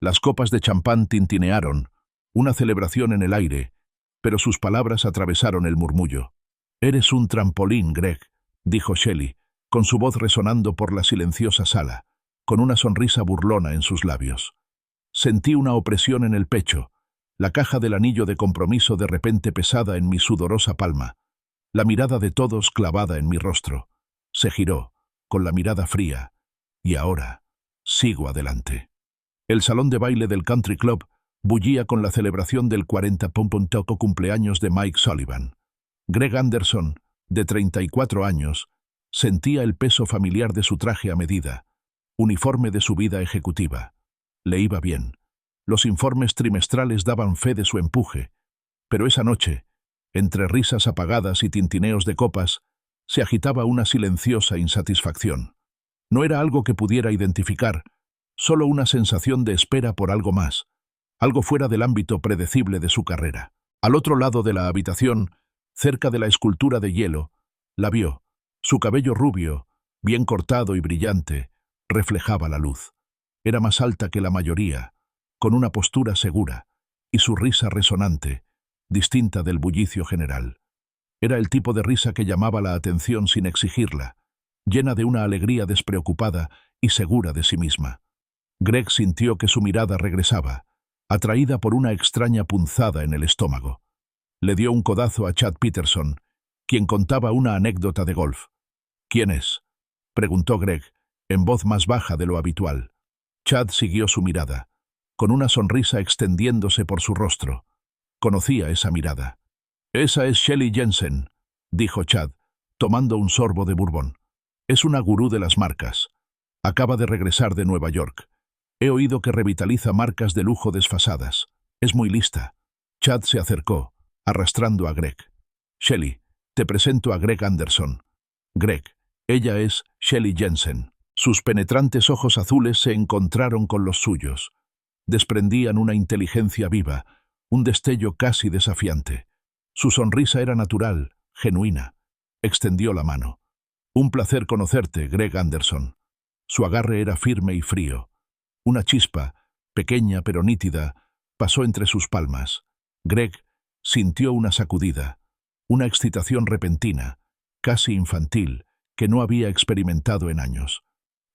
Las copas de champán tintinearon, una celebración en el aire, pero sus palabras atravesaron el murmullo. «Eres un trampolín, Greg», dijo Shelley, con su voz resonando por la silenciosa sala, con una sonrisa burlona en sus labios. Sentí una opresión en el pecho, la caja del anillo de compromiso de repente pesada en mi sudorosa palma, la mirada de todos clavada en mi rostro. Se giró, con la mirada fría, y ahora sigo adelante. El salón de baile del Country Club bullía con la celebración del 40º cumpleaños de Mike Sullivan. Greg Anderson, de 34 años, sentía el peso familiar de su traje a medida, uniforme de su vida ejecutiva. Le iba bien. Los informes trimestrales daban fe de su empuje, pero esa noche, entre risas apagadas y tintineos de copas, se agitaba una silenciosa insatisfacción. No era algo que pudiera identificar, solo una sensación de espera por algo más, algo fuera del ámbito predecible de su carrera. Al otro lado de la habitación, cerca de la escultura de hielo, la vio. Su cabello rubio, bien cortado y brillante, reflejaba la luz. Era más alta que la mayoría, con una postura segura, y su risa resonante, distinta del bullicio general. Era el tipo de risa que llamaba la atención sin exigirla, llena de una alegría despreocupada y segura de sí misma. Greg sintió que su mirada regresaba, atraída por una extraña punzada en el estómago. Le dio un codazo a Chad Peterson, quien contaba una anécdota de golf. «¿Quién es?», preguntó Greg, en voz más baja de lo habitual. Chad siguió su mirada, con una sonrisa extendiéndose por su rostro. Conocía esa mirada. «Esa es Shelley Jensen», dijo Chad, tomando un sorbo de bourbon. «Es una gurú de las marcas. Acaba de regresar de Nueva York. He oído que revitaliza marcas de lujo desfasadas. Es muy lista». Chad se acercó, arrastrando a Greg. «Shelley, te presento a Greg Anderson». «Greg, ella es Shelley Jensen». Sus penetrantes ojos azules se encontraron con los suyos. Desprendían una inteligencia viva, un destello casi desafiante. Su sonrisa era natural, genuina. Extendió la mano. «Un placer conocerte, Greg Anderson». Su agarre era firme y frío. Una chispa, pequeña pero nítida, pasó entre sus palmas. Greg sintió una sacudida, una excitación repentina, casi infantil, que no había experimentado en años.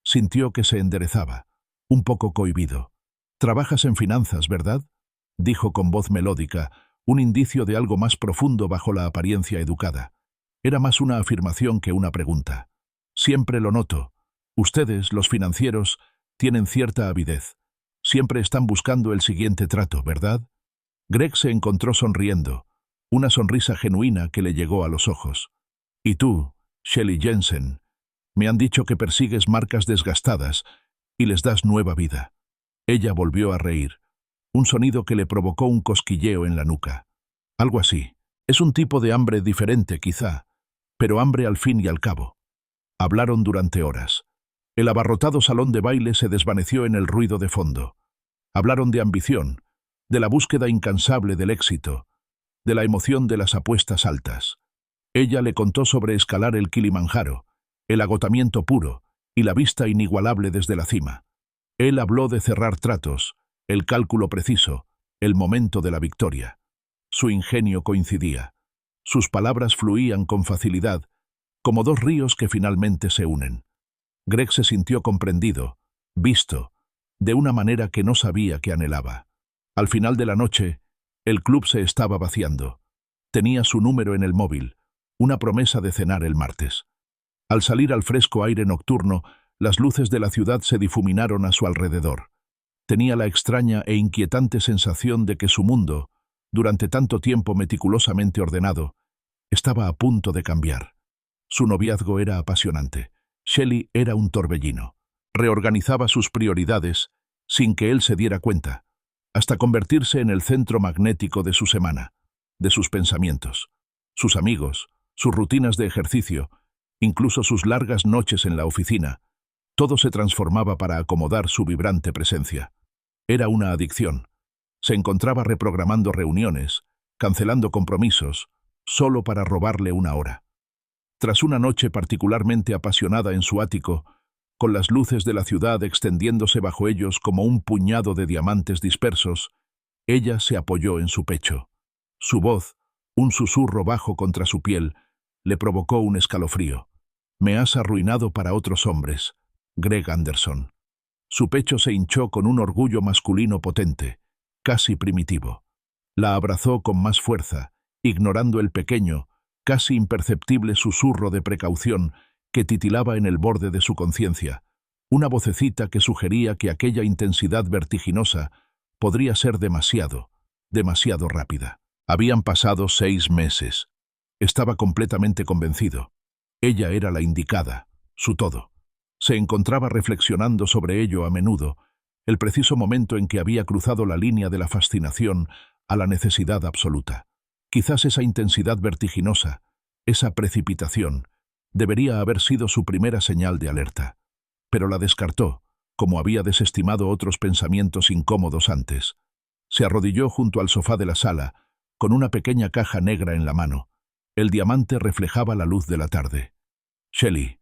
Sintió que se enderezaba, un poco cohibido. «Trabajas en finanzas, ¿verdad?», dijo con voz melódica, un indicio de algo más profundo bajo la apariencia educada. Era más una afirmación que una pregunta. «Siempre lo noto. Ustedes, los financieros, tienen cierta avidez. Siempre están buscando el siguiente trato, ¿verdad?». Greg se encontró sonriendo, una sonrisa genuina que le llegó a los ojos. «Y tú, Shelley Jensen, me han dicho que persigues marcas desgastadas y les das nueva vida». Ella volvió a reír, un sonido que le provocó un cosquilleo en la nuca. «Algo así. Es un tipo de hambre diferente, quizá, pero hambre al fin y al cabo». Hablaron durante horas. El abarrotado salón de baile se desvaneció en el ruido de fondo. Hablaron de ambición, de la búsqueda incansable del éxito, de la emoción de las apuestas altas. Ella le contó sobre escalar el Kilimanjaro, el agotamiento puro y la vista inigualable desde la cima. Él habló de cerrar tratos, el cálculo preciso, el momento de la victoria. Su ingenio coincidía. Sus palabras fluían con facilidad, como dos ríos que finalmente se unen. Greg se sintió comprendido, visto, de una manera que no sabía que anhelaba. Al final de la noche, el club se estaba vaciando. Tenía su número en el móvil, una promesa de cenar el martes. Al salir al fresco aire nocturno, las luces de la ciudad se difuminaron a su alrededor. Tenía la extraña e inquietante sensación de que su mundo, durante tanto tiempo meticulosamente ordenado, estaba a punto de cambiar. Su noviazgo era apasionante. Shelley era un torbellino. Reorganizaba sus prioridades sin que él se diera cuenta, hasta convertirse en el centro magnético de su semana, de sus pensamientos, sus amigos, sus rutinas de ejercicio, incluso sus largas noches en la oficina. Todo se transformaba para acomodar su vibrante presencia. Era una adicción. Se encontraba reprogramando reuniones, cancelando compromisos, solo para robarle una hora. Tras una noche particularmente apasionada en su ático, con las luces de la ciudad extendiéndose bajo ellos como un puñado de diamantes dispersos, ella se apoyó en su pecho. Su voz, un susurro bajo contra su piel, le provocó un escalofrío. «Me has arruinado para otros hombres, Greg Anderson». Su pecho se hinchó con un orgullo masculino potente, casi primitivo. La abrazó con más fuerza, ignorando el pequeño, casi imperceptible susurro de precaución que titilaba en el borde de su conciencia, una vocecita que sugería que aquella intensidad vertiginosa podría ser demasiado rápida. Habían pasado 6 meses. Estaba completamente convencido. Ella era la indicada, su todo. Se encontraba reflexionando sobre ello a menudo, el preciso momento en que había cruzado la línea de la fascinación a la necesidad absoluta. Quizás esa intensidad vertiginosa, esa precipitación, debería haber sido su primera señal de alerta. Pero la descartó, como había desestimado otros pensamientos incómodos antes. Se arrodilló junto al sofá de la sala, con una pequeña caja negra en la mano. El diamante reflejaba la luz de la tarde. «Shelley,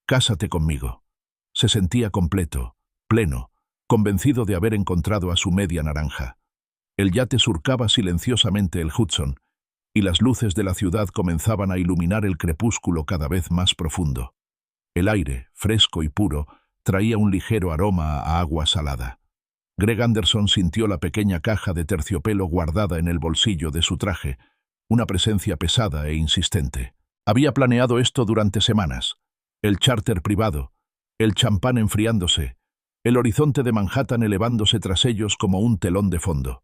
cásate conmigo». Se sentía completo, pleno, convencido de haber encontrado a su media naranja. El yate surcaba silenciosamente el Hudson, y las luces de la ciudad comenzaban a iluminar el crepúsculo cada vez más profundo. El aire, fresco y puro, traía un ligero aroma a agua salada. Greg Anderson sintió la pequeña caja de terciopelo guardada en el bolsillo de su traje, una presencia pesada e insistente. Había planeado esto durante semanas. El charter privado, el champán enfriándose, el horizonte de Manhattan elevándose tras ellos como un telón de fondo.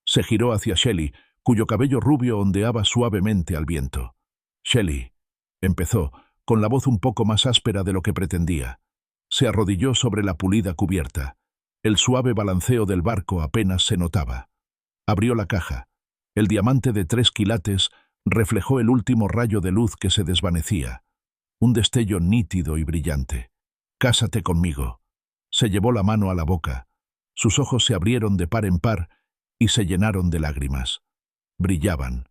Se giró hacia Shelley, cuyo cabello rubio ondeaba suavemente al viento. «Shelley», empezó, con la voz un poco más áspera de lo que pretendía. Se arrodilló sobre la pulida cubierta. El suave balanceo del barco apenas se notaba. Abrió la caja. El diamante de 3 quilates reflejó el último rayo de luz que se desvanecía. Un destello nítido y brillante. «Cásate conmigo». Se llevó la mano a la boca. Sus ojos se abrieron de par en par y se llenaron de lágrimas. Brillaban,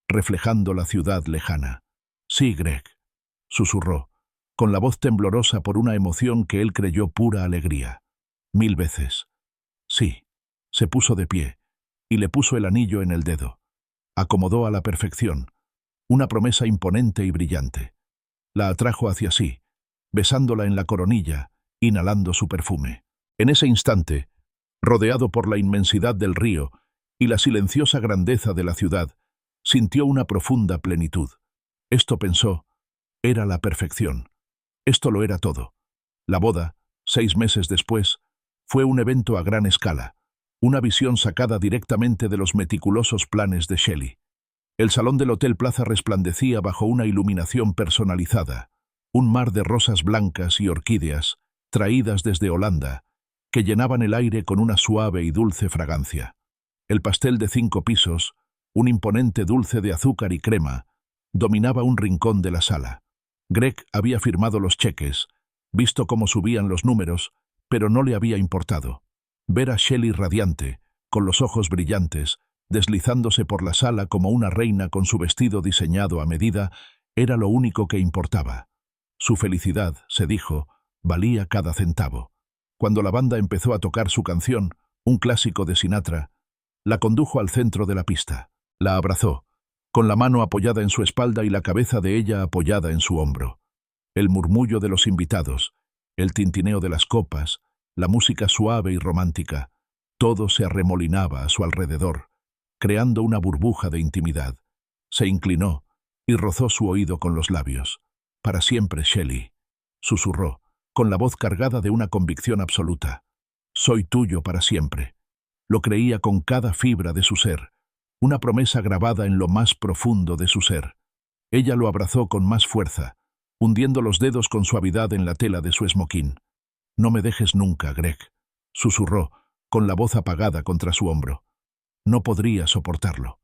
reflejando la ciudad lejana. «Sí, Greg», susurró, con la voz temblorosa por una emoción que él creyó pura alegría. «1000 veces». «Sí». Se puso de pie y le puso el anillo en el dedo. Acomodó a la perfección, una promesa imponente y brillante. La atrajo hacia sí, besándola en la coronilla, inhalando su perfume. En ese instante, rodeado por la inmensidad del río y la silenciosa grandeza de la ciudad, sintió una profunda plenitud. Esto, pensó, era la perfección. Esto lo era todo. La boda, 6 meses después, fue un evento a gran escala, una visión sacada directamente de los meticulosos planes de Shelley. El salón del Hotel Plaza resplandecía bajo una iluminación personalizada, un mar de rosas blancas y orquídeas, traídas desde Holanda, que llenaban el aire con una suave y dulce fragancia. El pastel de 5 pisos, un imponente dulce de azúcar y crema, dominaba un rincón de la sala. Greg había firmado los cheques, visto cómo subían los números, pero no le había importado. Ver a Shelley radiante, con los ojos brillantes, deslizándose por la sala como una reina con su vestido diseñado a medida, era lo único que importaba. Su felicidad, se dijo, valía cada centavo. Cuando la banda empezó a tocar su canción, un clásico de Sinatra, la condujo al centro de la pista. La abrazó, con la mano apoyada en su espalda y la cabeza de ella apoyada en su hombro. El murmullo de los invitados, el tintineo de las copas, la música suave y romántica, todo se arremolinaba a su alrededor, creando una burbuja de intimidad. Se inclinó y rozó su oído con los labios. «Para siempre, Shelley», susurró, con la voz cargada de una convicción absoluta. «Soy tuyo para siempre». Lo creía con cada fibra de su ser, una promesa grabada en lo más profundo de su ser. Ella lo abrazó con más fuerza, hundiendo los dedos con suavidad en la tela de su esmoquín. «No me dejes nunca, Greg», susurró, con la voz apagada contra su hombro. No podría soportarlo.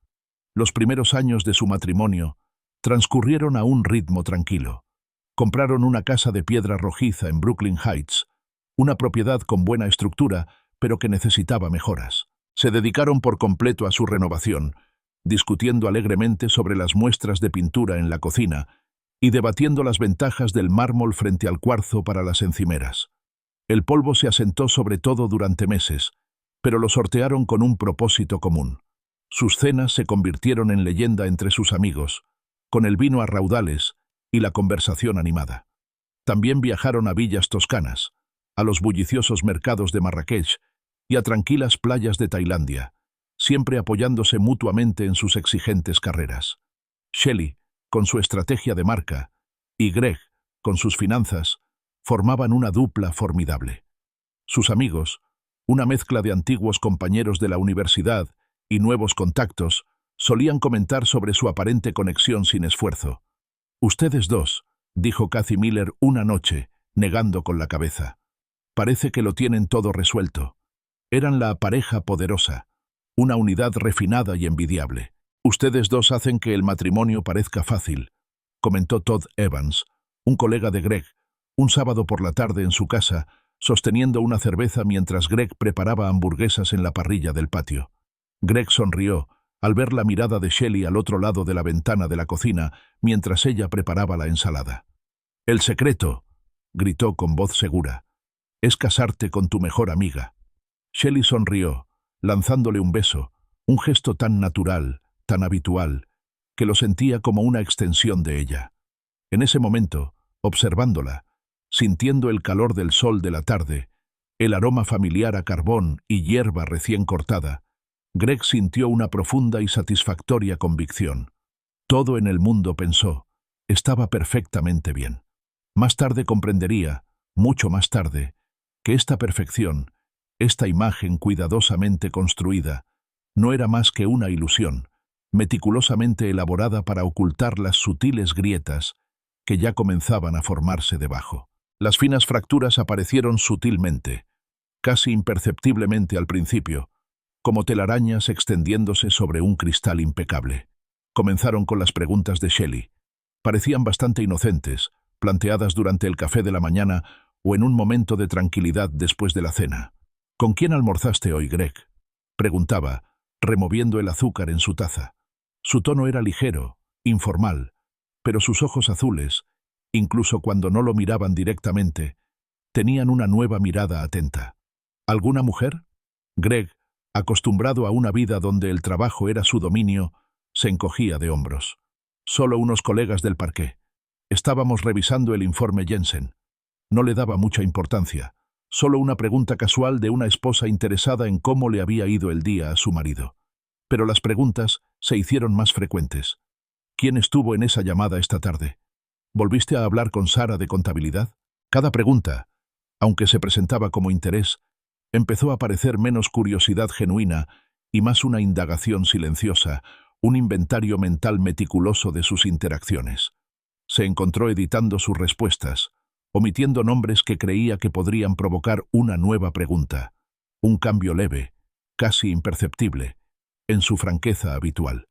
Los primeros años de su matrimonio transcurrieron a un ritmo tranquilo. Compraron una casa de piedra rojiza en Brooklyn Heights, una propiedad con buena estructura, pero que necesitaba mejoras. Se dedicaron por completo a su renovación, discutiendo alegremente sobre las muestras de pintura en la cocina y debatiendo las ventajas del mármol frente al cuarzo para las encimeras. El polvo se asentó sobre todo durante meses, pero lo sortearon con un propósito común. Sus cenas se convirtieron en leyenda entre sus amigos, con el vino a raudales y la conversación animada. También viajaron a villas toscanas, a los bulliciosos mercados de Marrakech y a tranquilas playas de Tailandia, siempre apoyándose mutuamente en sus exigentes carreras. Shelley, con su estrategia de marca, y Greg, con sus finanzas, formaban una dupla formidable. Sus amigos, una mezcla de antiguos compañeros de la universidad y nuevos contactos, solían comentar sobre su aparente conexión sin esfuerzo. «Ustedes dos», dijo Cathy Miller una noche, negando con la cabeza. «Parece que lo tienen todo resuelto». Eran la pareja poderosa, una unidad refinada y envidiable. «Ustedes dos hacen que el matrimonio parezca fácil», comentó Todd Evans, un colega de Greg, un sábado por la tarde en su casa, sosteniendo una cerveza mientras Greg preparaba hamburguesas en la parrilla del patio. Greg sonrió al ver la mirada de Shelley al otro lado de la ventana de la cocina mientras ella preparaba la ensalada. «El secreto», gritó con voz segura, «es casarte con tu mejor amiga». Shelley sonrió, lanzándole un beso, un gesto tan natural, tan habitual, que lo sentía como una extensión de ella. En ese momento, observándola, sintiendo el calor del sol de la tarde, el aroma familiar a carbón y hierba recién cortada, Greg sintió una profunda y satisfactoria convicción. Todo en el mundo, pensó, estaba perfectamente bien. Más tarde comprendería, mucho más tarde, que esta perfección, esta imagen cuidadosamente construida, no era más que una ilusión, meticulosamente elaborada para ocultar las sutiles grietas que ya comenzaban a formarse debajo. Las finas fracturas aparecieron sutilmente, casi imperceptiblemente al principio, como telarañas extendiéndose sobre un cristal impecable. Comenzaron con las preguntas de Shelley. Parecían bastante inocentes, planteadas durante el café de la mañana o en un momento de tranquilidad después de la cena. «¿Con quién almorzaste hoy, Greg?», preguntaba, removiendo el azúcar en su taza. Su tono era ligero, informal, pero sus ojos azules, incluso cuando no lo miraban directamente, tenían una nueva mirada atenta. «¿Alguna mujer?». Greg, acostumbrado a una vida donde el trabajo era su dominio, se encogía de hombros. «Solo unos colegas del parqué. Estábamos revisando el informe Jensen». No le daba mucha importancia, solo una pregunta casual de una esposa interesada en cómo le había ido el día a su marido. Pero las preguntas se hicieron más frecuentes. «¿Quién estuvo en esa llamada esta tarde? ¿Volviste a hablar con Sara de contabilidad?». Cada pregunta, aunque se presentaba como interés, empezó a parecer menos curiosidad genuina y más una indagación silenciosa, un inventario mental meticuloso de sus interacciones. Se encontró editando sus respuestas, omitiendo nombres que creía que podrían provocar una nueva pregunta, un cambio leve, casi imperceptible, en su franqueza habitual.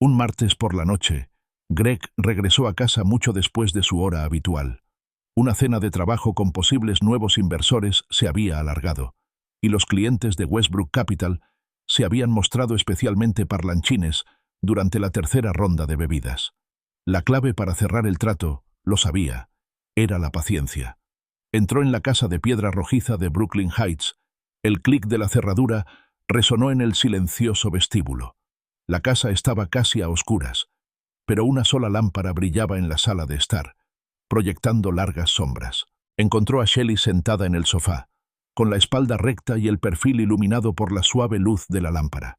Un martes por la noche, Greg regresó a casa mucho después de su hora habitual. Una cena de trabajo con posibles nuevos inversores se había alargado, y los clientes de Westbrook Capital se habían mostrado especialmente parlanchines durante la tercera ronda de bebidas. La clave para cerrar el trato, lo sabía, era la paciencia. Entró en la casa de piedra rojiza de Brooklyn Heights. El clic de la cerradura resonó en el silencioso vestíbulo. La casa estaba casi a oscuras, pero una sola lámpara brillaba en la sala de estar, proyectando largas sombras. Encontró a Shelley sentada en el sofá, con la espalda recta y el perfil iluminado por la suave luz de la lámpara.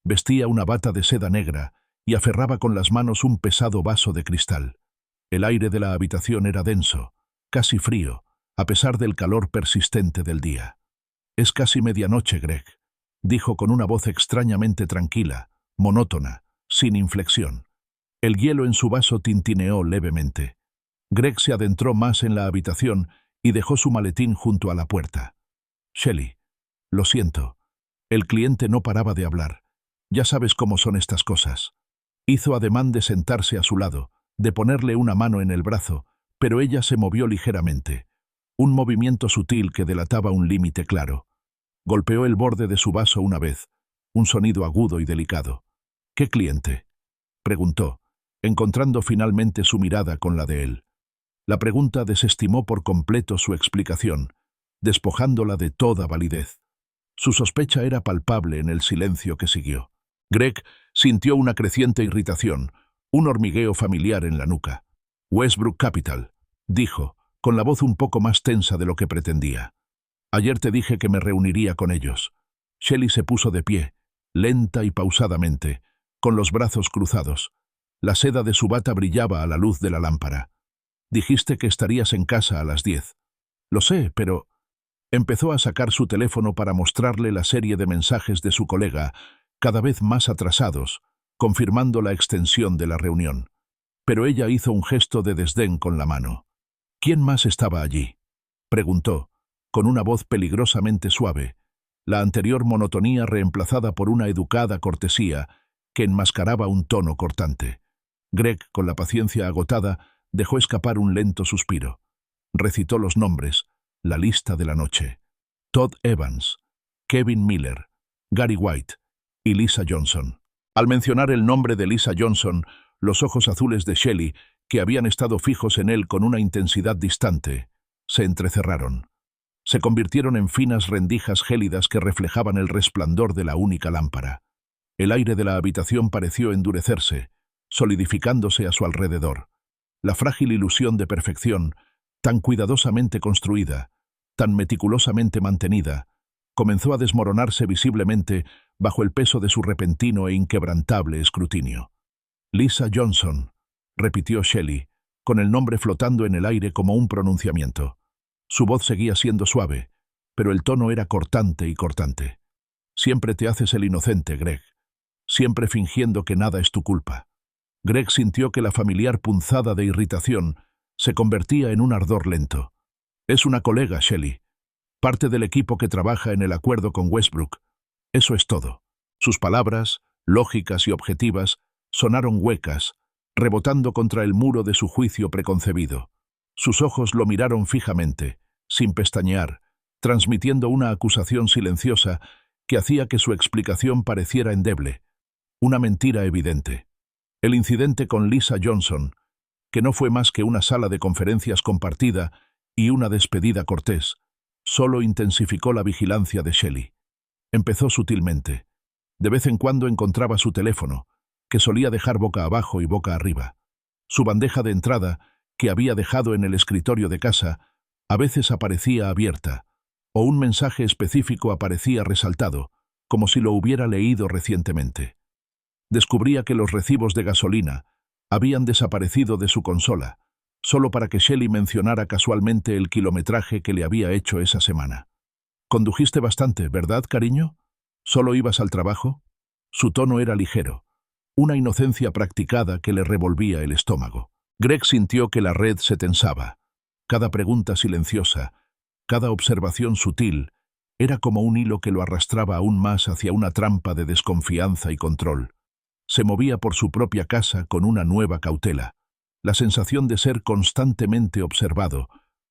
Vestía una bata de seda negra y aferraba con las manos un pesado vaso de cristal. El aire de la habitación era denso, casi frío, a pesar del calor persistente del día. «Es casi medianoche, Greg», dijo con una voz extrañamente tranquila, monótona, sin inflexión. El hielo en su vaso tintineó levemente. Greg se adentró más en la habitación y dejó su maletín junto a la puerta. «Shelley, lo siento». El cliente no paraba de hablar. «Ya sabes cómo son estas cosas». Hizo ademán de sentarse a su lado, de ponerle una mano en el brazo, pero ella se movió ligeramente. Un movimiento sutil que delataba un límite claro. Golpeó el borde de su vaso una vez, un sonido agudo y delicado. «¿Qué cliente?», preguntó, encontrando finalmente su mirada con la de él. La pregunta desestimó por completo su explicación, despojándola de toda validez. Su sospecha era palpable en el silencio que siguió. Greg sintió una creciente irritación, un hormigueo familiar en la nuca. «Westbrook Capital», dijo, con la voz un poco más tensa de lo que pretendía. «Ayer te dije que me reuniría con ellos». Shelley se puso de pie, lenta y pausadamente, con los brazos cruzados. La seda de su bata brillaba a la luz de la lámpara. «Dijiste que estarías en casa a las 10. Lo sé, pero...» Empezó a sacar su teléfono para mostrarle la serie de mensajes de su colega, cada vez más atrasados, confirmando la extensión de la reunión. Pero ella hizo un gesto de desdén con la mano. «¿Quién más estaba allí?», preguntó, con una voz peligrosamente suave, la anterior monotonía reemplazada por una educada cortesía que enmascaraba un tono cortante. Greg, con la paciencia agotada, dejó escapar un lento suspiro. Recitó los nombres, la lista de la noche. Todd Evans, Kevin Miller, Gary White y Lisa Johnson. Al mencionar el nombre de Lisa Johnson, los ojos azules de Shelley, que habían estado fijos en él con una intensidad distante, se entrecerraron. Se convirtieron en finas rendijas gélidas que reflejaban el resplandor de la única lámpara. El aire de la habitación pareció endurecerse, solidificándose a su alrededor. La frágil ilusión de perfección, tan cuidadosamente construida, tan meticulosamente mantenida, comenzó a desmoronarse visiblemente bajo el peso de su repentino e inquebrantable escrutinio. «Lisa Johnson», repitió Shelley, con el nombre flotando en el aire como un pronunciamiento. Su voz seguía siendo suave, pero el tono era cortante y cortante. «Siempre te haces el inocente, Greg. Siempre fingiendo que nada es tu culpa». Greg sintió que la familiar punzada de irritación se convertía en un ardor lento. «Es una colega, Shelley. Parte del equipo que trabaja en el acuerdo con Westbrook. Eso es todo». Sus palabras, lógicas y objetivas, sonaron huecas, rebotando contra el muro de su juicio preconcebido. Sus ojos lo miraron fijamente, sin pestañear, transmitiendo una acusación silenciosa que hacía que su explicación pareciera endeble. Una mentira evidente. El incidente con Lisa Johnson, que no fue más que una sala de conferencias compartida y una despedida cortés, solo intensificó la vigilancia de Shelley. Empezó sutilmente. De vez en cuando encontraba su teléfono, que solía dejar boca abajo y boca arriba. Su bandeja de entrada, que había dejado en el escritorio de casa, a veces aparecía abierta, o un mensaje específico aparecía resaltado, como si lo hubiera leído recientemente. Descubría que los recibos de gasolina habían desaparecido de su consola, solo para que Shelley mencionara casualmente el kilometraje que le había hecho esa semana. «Condujiste bastante, ¿verdad, cariño? ¿Solo ibas al trabajo?» Su tono era ligero, una inocencia practicada que le revolvía el estómago. Greg sintió que la red se tensaba. Cada pregunta silenciosa, cada observación sutil, era como un hilo que lo arrastraba aún más hacia una trampa de desconfianza y control. Se movía por su propia casa con una nueva cautela. La sensación de ser constantemente observado,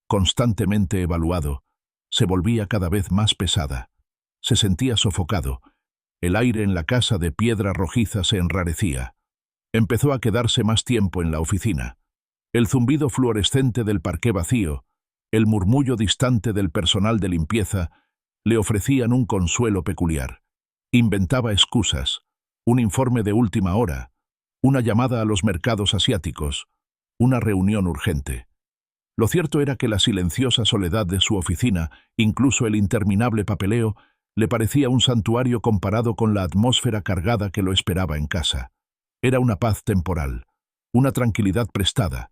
constantemente evaluado, se volvía cada vez más pesada. Se sentía sofocado. El aire en la casa de piedra rojiza se enrarecía. Empezó a quedarse más tiempo en la oficina. El zumbido fluorescente del parqué vacío, el murmullo distante del personal de limpieza, le ofrecían un consuelo peculiar. Inventaba excusas, un informe de última hora, una llamada a los mercados asiáticos, una reunión urgente. Lo cierto era que la silenciosa soledad de su oficina, incluso el interminable papeleo, le parecía un santuario comparado con la atmósfera cargada que lo esperaba en casa. Era una paz temporal, una tranquilidad prestada,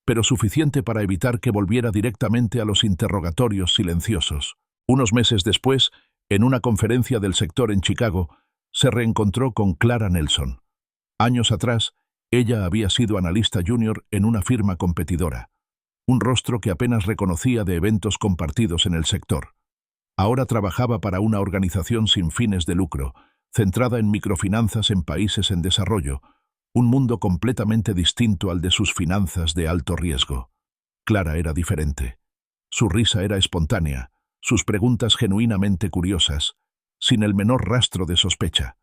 pero suficiente para evitar que volviera directamente a los interrogatorios silenciosos. Unos meses después, en una conferencia del sector en Chicago, se reencontró con Clara Nelson. Años atrás, ella había sido analista junior en una firma competidora, un rostro que apenas reconocía de eventos compartidos en el sector. Ahora trabajaba para una organización sin fines de lucro, centrada en microfinanzas en países en desarrollo, un mundo completamente distinto al de sus finanzas de alto riesgo. Clara era diferente. Su risa era espontánea, sus preguntas genuinamente curiosas, sin el menor rastro de sospecha.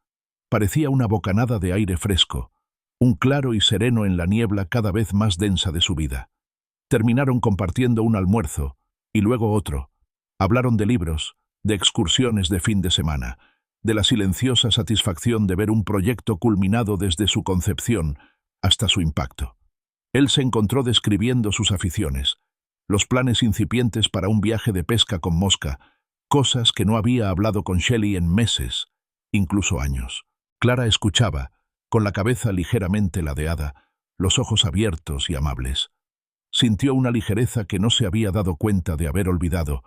Parecía una bocanada de aire fresco, un claro y sereno en la niebla cada vez más densa de su vida. Terminaron compartiendo un almuerzo, y luego otro. Hablaron de libros, de excursiones de fin de semana, de la silenciosa satisfacción de ver un proyecto culminado desde su concepción hasta su impacto. Él se encontró describiendo sus aficiones, los planes incipientes para un viaje de pesca con mosca, cosas que no había hablado con Shelley en meses, incluso años. Clara escuchaba, con la cabeza ligeramente ladeada, los ojos abiertos y amables. Sintió una ligereza que no se había dado cuenta de haber olvidado,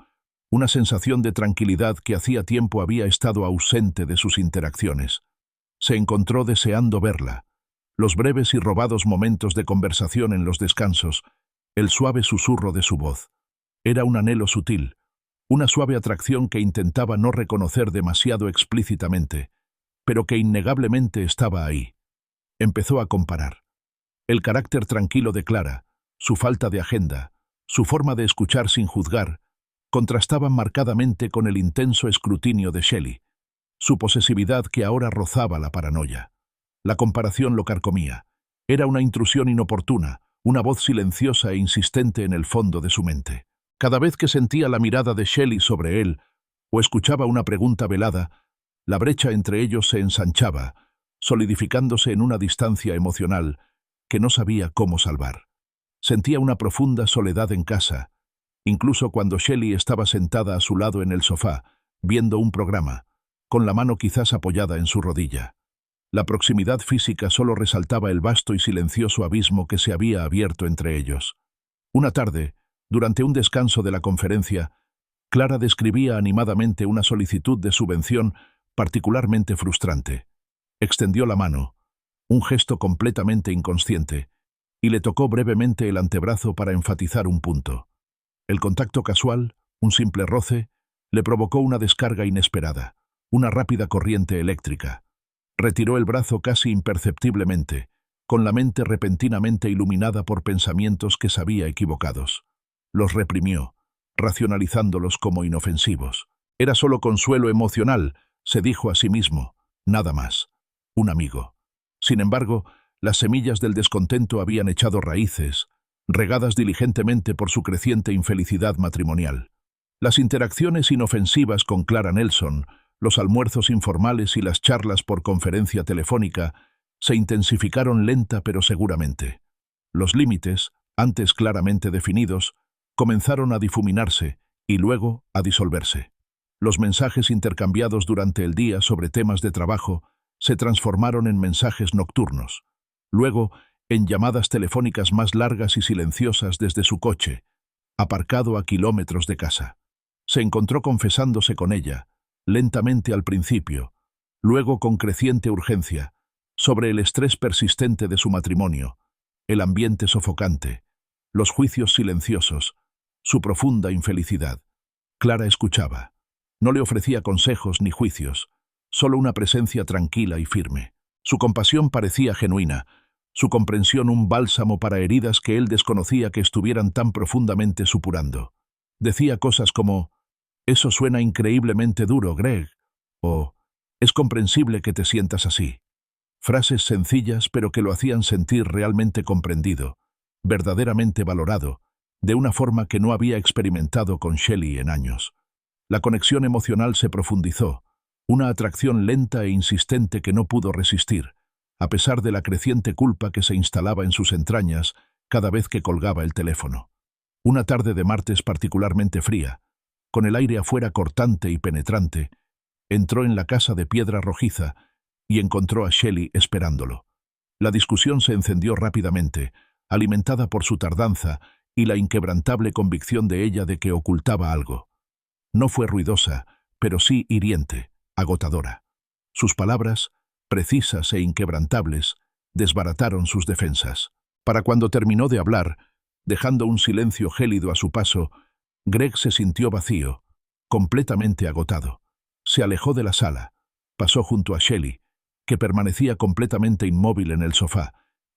una sensación de tranquilidad que hacía tiempo había estado ausente de sus interacciones. Se encontró deseando verla. Los breves y robados momentos de conversación en los descansos, el suave susurro de su voz. Era un anhelo sutil, una suave atracción que intentaba no reconocer demasiado explícitamente, pero que innegablemente estaba ahí. Empezó a comparar. El carácter tranquilo de Clara, su falta de agenda, su forma de escuchar sin juzgar, contrastaban marcadamente con el intenso escrutinio de Shelley, su posesividad que ahora rozaba la paranoia. La comparación lo carcomía. Era una intrusión inoportuna, una voz silenciosa e insistente en el fondo de su mente. Cada vez que sentía la mirada de Shelley sobre él, o escuchaba una pregunta velada, la brecha entre ellos se ensanchaba, solidificándose en una distancia emocional que no sabía cómo salvar. Sentía una profunda soledad en casa, incluso cuando Shelley estaba sentada a su lado en el sofá, viendo un programa, con la mano quizás apoyada en su rodilla. La proximidad física solo resaltaba el vasto y silencioso abismo que se había abierto entre ellos. Una tarde, durante un descanso de la conferencia, Clara describía animadamente una solicitud de subvención particularmente frustrante. Extendió la mano, un gesto completamente inconsciente, y le tocó brevemente el antebrazo para enfatizar un punto. El contacto casual, un simple roce, le provocó una descarga inesperada, una rápida corriente eléctrica. Retiró el brazo casi imperceptiblemente, con la mente repentinamente iluminada por pensamientos que sabía equivocados. Los reprimió, racionalizándolos como inofensivos. Era solo consuelo emocional, se dijo a sí mismo, nada más. Un amigo. Sin embargo, las semillas del descontento habían echado raíces, regadas diligentemente por su creciente infelicidad matrimonial. Las interacciones inofensivas con Clara Nelson, los almuerzos informales y las charlas por conferencia telefónica se intensificaron lenta pero seguramente. Los límites, antes claramente definidos, comenzaron a difuminarse y luego a disolverse. Los mensajes intercambiados durante el día sobre temas de trabajo se transformaron en mensajes nocturnos, luego en llamadas telefónicas más largas y silenciosas desde su coche, aparcado a kilómetros de casa. Se encontró confesándose con ella, lentamente al principio, luego con creciente urgencia, sobre el estrés persistente de su matrimonio, el ambiente sofocante, los juicios silenciosos, su profunda infelicidad. Clara escuchaba. No le ofrecía consejos ni juicios, solo una presencia tranquila y firme. Su compasión parecía genuina, su comprensión un bálsamo para heridas que él desconocía que estuvieran tan profundamente supurando. Decía cosas como: «Eso suena increíblemente duro, Greg», o «Es comprensible que te sientas así». Frases sencillas pero que lo hacían sentir realmente comprendido, verdaderamente valorado, de una forma que no había experimentado con Shelley en años. La conexión emocional se profundizó, una atracción lenta e insistente que no pudo resistir, a pesar de la creciente culpa que se instalaba en sus entrañas cada vez que colgaba el teléfono. Una tarde de martes particularmente fría, con el aire afuera cortante y penetrante, entró en la casa de piedra rojiza y encontró a Shelley esperándolo. La discusión se encendió rápidamente, alimentada por su tardanza y la inquebrantable convicción de ella de que ocultaba algo. No fue ruidosa, pero sí hiriente, agotadora. Sus palabras, precisas e inquebrantables, desbarataron sus defensas. Para cuando terminó de hablar, dejando un silencio gélido a su paso, Greg se sintió vacío, completamente agotado. Se alejó de la sala, pasó junto a Shelley, que permanecía completamente inmóvil en el sofá,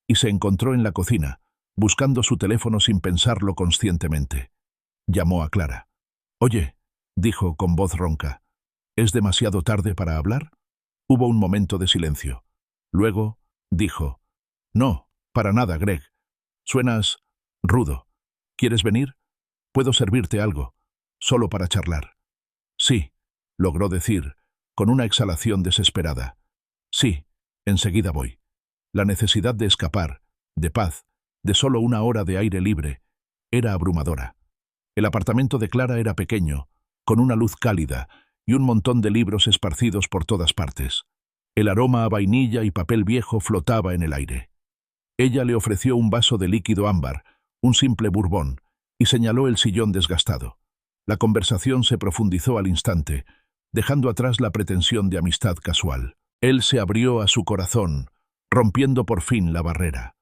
y se encontró en la cocina, buscando su teléfono sin pensarlo conscientemente. Llamó a Clara. «Oye», dijo con voz ronca, «¿es demasiado tarde para hablar?» Hubo un momento de silencio. Luego, dijo: No, para nada, Greg. Suenas rudo. ¿Quieres venir? Puedo servirte algo, solo para charlar. Sí, logró decir, con una exhalación desesperada. Sí, enseguida voy. La necesidad de escapar, de paz, de solo una hora de aire libre, era abrumadora. El apartamento de Clara era pequeño, con una luz cálida y un montón de libros esparcidos por todas partes. El aroma a vainilla y papel viejo flotaba en el aire. Ella le ofreció un vaso de líquido ámbar, un simple bourbon, y señaló el sillón desgastado. La conversación se profundizó al instante, dejando atrás la pretensión de amistad casual. Él se abrió a su corazón, rompiendo por fin la barrera.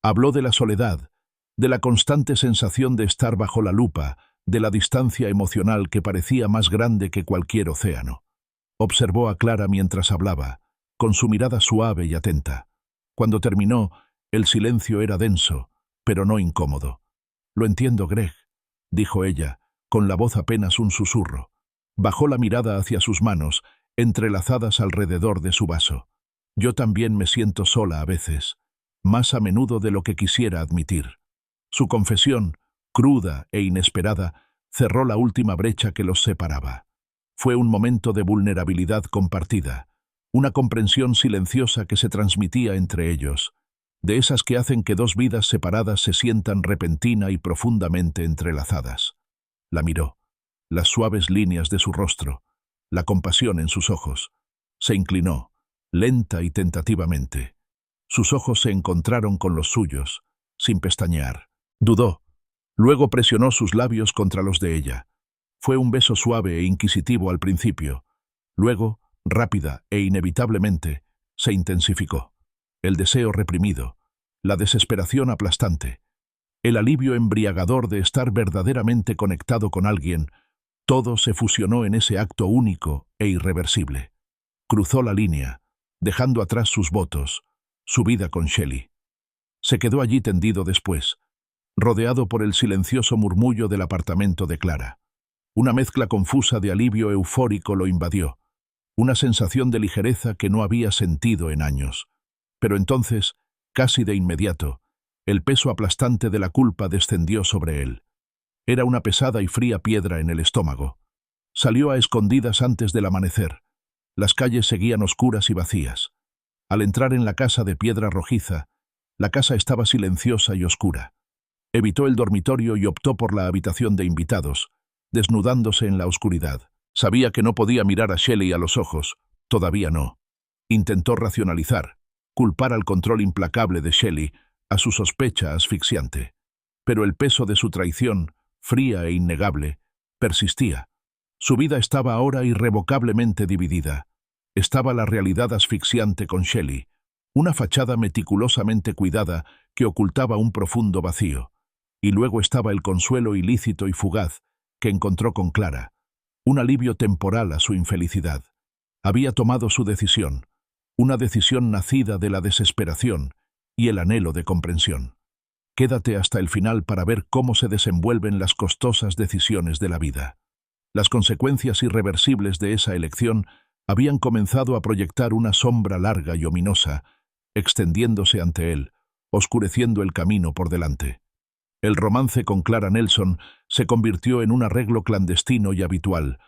Habló de la soledad, de la constante sensación de estar bajo la lupa, de la distancia emocional que parecía más grande que cualquier océano. Observó a Clara mientras hablaba, con su mirada suave y atenta. Cuando terminó, el silencio era denso, pero no incómodo. «Lo entiendo, Greg», dijo ella, con la voz apenas un susurro. Bajó la mirada hacia sus manos, entrelazadas alrededor de su vaso. «Yo también me siento sola a veces, más a menudo de lo que quisiera admitir». Su confesión, cruda e inesperada, cerró la última brecha que los separaba. Fue un momento de vulnerabilidad compartida, una comprensión silenciosa que se transmitía entre ellos, de esas que hacen que dos vidas separadas se sientan repentina y profundamente entrelazadas. La miró, las suaves líneas de su rostro, la compasión en sus ojos. Se inclinó, lenta y tentativamente. Sus ojos se encontraron con los suyos, sin pestañear. Dudó. Luego presionó sus labios contra los de ella. Fue un beso suave e inquisitivo al principio. Luego, rápida e inevitablemente, se intensificó. El deseo reprimido, la desesperación aplastante, el alivio embriagador de estar verdaderamente conectado con alguien, todo se fusionó en ese acto único e irreversible. Cruzó la línea, dejando atrás sus votos, su vida con Shelley. Se quedó allí tendido después, rodeado por el silencioso murmullo del apartamento de Clara. Una mezcla confusa de alivio eufórico lo invadió, una sensación de ligereza que no había sentido en años. Pero entonces, casi de inmediato, el peso aplastante de la culpa descendió sobre él. Era una pesada y fría piedra en el estómago. Salió a escondidas antes del amanecer. Las calles seguían oscuras y vacías. Al entrar en la casa de piedra rojiza, la casa estaba silenciosa y oscura. Evitó el dormitorio y optó por la habitación de invitados, desnudándose en la oscuridad. Sabía que no podía mirar a Shelley a los ojos, todavía no. Intentó racionalizar, culpar al control implacable de Shelley, a su sospecha asfixiante. Pero el peso de su traición, fría e innegable, persistía. Su vida estaba ahora irrevocablemente dividida. Estaba la realidad asfixiante con Shelley, una fachada meticulosamente cuidada que ocultaba un profundo vacío. Y luego estaba el consuelo ilícito y fugaz que encontró con Clara, un alivio temporal a su infelicidad. Había tomado su decisión, una decisión nacida de la desesperación y el anhelo de comprensión. Quédate hasta el final para ver cómo se desenvuelven las costosas decisiones de la vida. Las consecuencias irreversibles de esa elección habían comenzado a proyectar una sombra larga y ominosa, extendiéndose ante él, oscureciendo el camino por delante. El romance con Clara Nelson se convirtió en un arreglo clandestino y habitual,